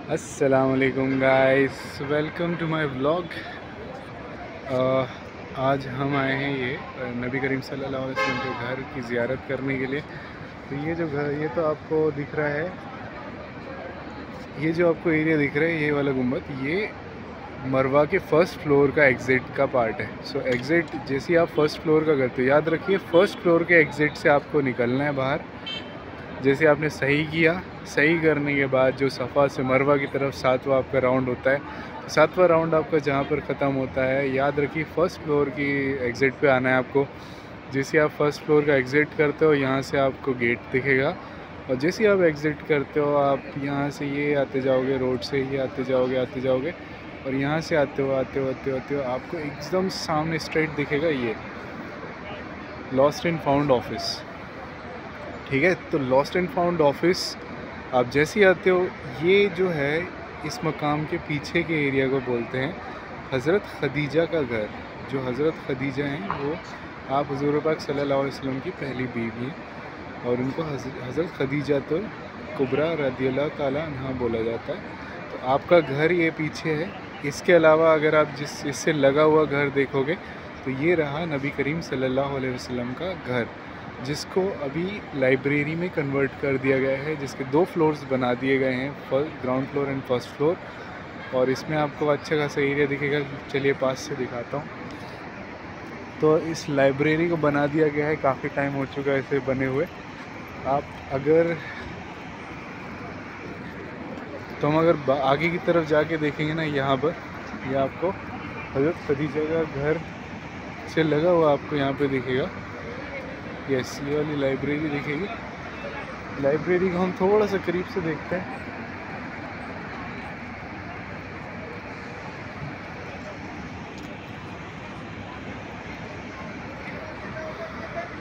अस्सलामुअलैकुम guys, welcome to my vlog. आज हम आए हैं ये नबी करीम सल्लल्लाहु अलैहि वसल्लम के घर की ज़ियारत करने के लिए। तो ये जो घर, ये तो आपको दिख रहा है, ये जो आपको एरिया दिख रहा है, ये वाला गुम्बद, ये मरवा के फर्स्ट फ्लोर का एग्ज़िट का पार्ट है। सो एग्ज़िट जैसे ही आप फर्स्ट फ्लोर का करते हो, याद रखिए फर्स्ट फ्लोर के एग्ज़िट से आपको निकलना है बाहर। जैसे आपने सही किया, सही करने के बाद जो सफ़ा से मरवा की तरफ 7वां आपका राउंड होता है, तो 7वां राउंड आपका जहाँ पर ख़त्म होता है, याद रखिए फ़र्स्ट फ्लोर की एग्ज़िट पे आना है आपको। जैसे आप फर्स्ट फ्लोर का एग्ज़िट करते हो, यहाँ से आपको गेट दिखेगा, और जैसे आप एग्ज़िट करते हो, आप यहाँ से ये आते जाओगे, रोड से ये आते जाओगे, और यहाँ से आते हो आपको एकदम सामने स्ट्रेट दिखेगा ये लॉस्ट एंड फाउंड ऑफिस। ठीक है, तो लॉस्ट एंड फाउंड ऑफिस आप जैसे ही आते हो, ये जो है इस मकाम के पीछे के एरिया को बोलते हैं हज़रत खदीजा का घर। जो हज़रत खदीजा हैं वो आप हुज़ूर पाक सल्लल्लाहु अलैहि वसल्लम की पहली बीवी हैं, और उनको हज़रत खदीजा तो कुबरा रज़ियल्लाहु ताला अन्हा बोला जाता है। तो आपका घर ये पीछे है। इसके अलावा अगर आप इससे लगा हुआ घर देखोगे, तो ये रहा नबी करीम सल्लल्लाहु अलैहि वसल्लम का घर, जिसको अभी लाइब्रेरी में कन्वर्ट कर दिया गया है, जिसके 2 फ्लोर्स बना दिए गए हैं, ground floor and first floor. और इसमें आपको अच्छा खासा एरिया दिखेगा। चलिए पास से दिखाता हूँ। तो इस लाइब्रेरी को बना दिया गया है, काफ़ी टाइम हो चुका है इसे बने हुए। आप अगर तो हम अगर आगे की तरफ जाके देखेंगे ना, यहाँ पर यह आपको हज़रत खदीजा का घर से लगा हुआ आपको यहाँ पे दिखेगा। यस, ये वाली लाइब्रेरी दिखेगी। लाइब्रेरी को हम थोड़ा सा करीब से देखते हैं।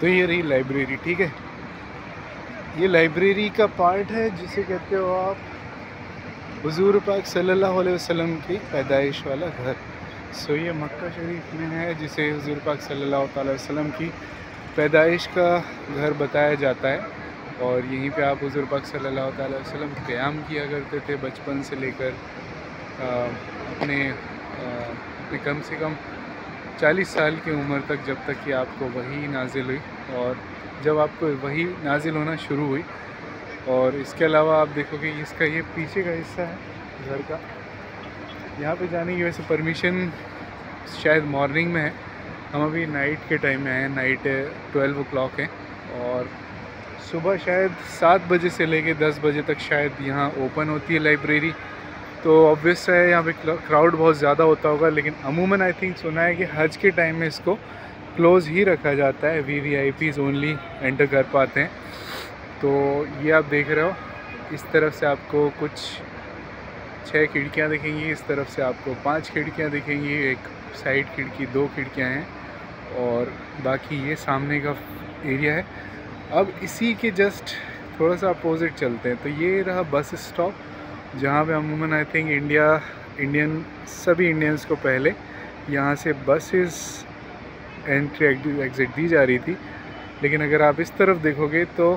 तो ये रही लाइब्रेरी। ठीक है, ये लाइब्रेरी का पार्ट है जिसे कहते हो आप हुज़ूर पाक सल्लल्लाहु अलैहि वसल्लम की पैदाइश वाला घर। सो ये मक्का शरीफ में है, जिसे हुज़ूर पाक सल्लल्लाहु अलैहि वसल्लम की पैदाइश का घर बताया जाता है। और यहीं पे आप हुज़ूर पाक सल्लल्लाहु अलैहि वसल्लम क़याम किया करते थे बचपन से लेकर अपने कम से कम 40 साल की उम्र तक, जब तक कि आपको वही नाजिल हुई। और जब आपको वही नाजिल होना शुरू हुई, और इसके अलावा आप देखोगे इसका ये पीछे का हिस्सा है घर का। यहाँ पे जाने की वैसे परमिशन शायद मॉर्निंग में है, हम अभी नाइट के टाइम में आए हैं। नाइट 12 o'clock है, और सुबह शायद 7 बजे से लेके 10 बजे तक शायद यहाँ ओपन होती है लाइब्रेरी। तो ऑब्वियस है यहाँ पे क्राउड बहुत ज़्यादा होता होगा, लेकिन अमूमन आई थिंक सुना है कि हज के टाइम में इसको क्लोज़ ही रखा जाता है। VVIPs ओनली एंटर कर पाते हैं। तो ये आप देख रहे हो, इस तरफ से आपको कुछ 6 खिड़कियाँ दिखेंगी, इस तरफ से आपको 5 खिड़कियाँ दिखेंगी, एक साइड खिड़की, 2 खिड़कियाँ हैं, और बाकी ये सामने का एरिया है। अब इसी के जस्ट थोड़ा सा अपोजिट चलते हैं। तो ये रहा बस स्टॉप, जहाँ पे अमूमन आई थिंक सभी इंडियंस को पहले यहाँ से बसेस एंट्री एग्ज़िट दी जा रही थी। लेकिन अगर आप इस तरफ देखोगे तो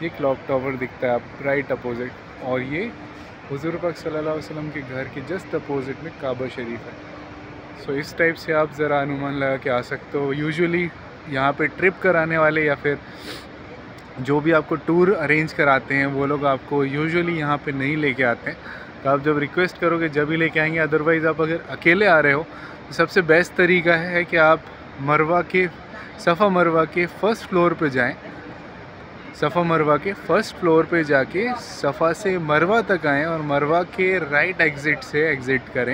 ये क्लॉक टावर दिखता है आप राइट अपोजिट, और ये हुज़ूर पाक सल्लल्लाहु अलैहि वसल्लम के घर के जस्ट अपोजिट में काबा शरीफ है। सो इस टाइप से आप ज़रा अनुमान लगा के आ सकते हो। यूजुअली यहाँ पे ट्रिप कराने वाले या फिर जो भी आपको टूर अरेंज कराते हैं, वो लोग आपको यूजुअली यहाँ पे नहीं लेके आते हैं। तो आप जब रिक्वेस्ट करोगे जब ही लेके आएंगे। अदरवाइज़ आप अगर अकेले आ रहे हो, तो सबसे बेस्ट तरीका है कि आप सफ़ा मरवा के फ़र्स्ट फ्लोर पे जाएं। सफ़ा मरवा के फ़र्स्ट फ्लोर पे जाके सफ़ा से मरवा तक आएँ, और मरवा के राइट एग्ज़िट से एग्ज़िट करें।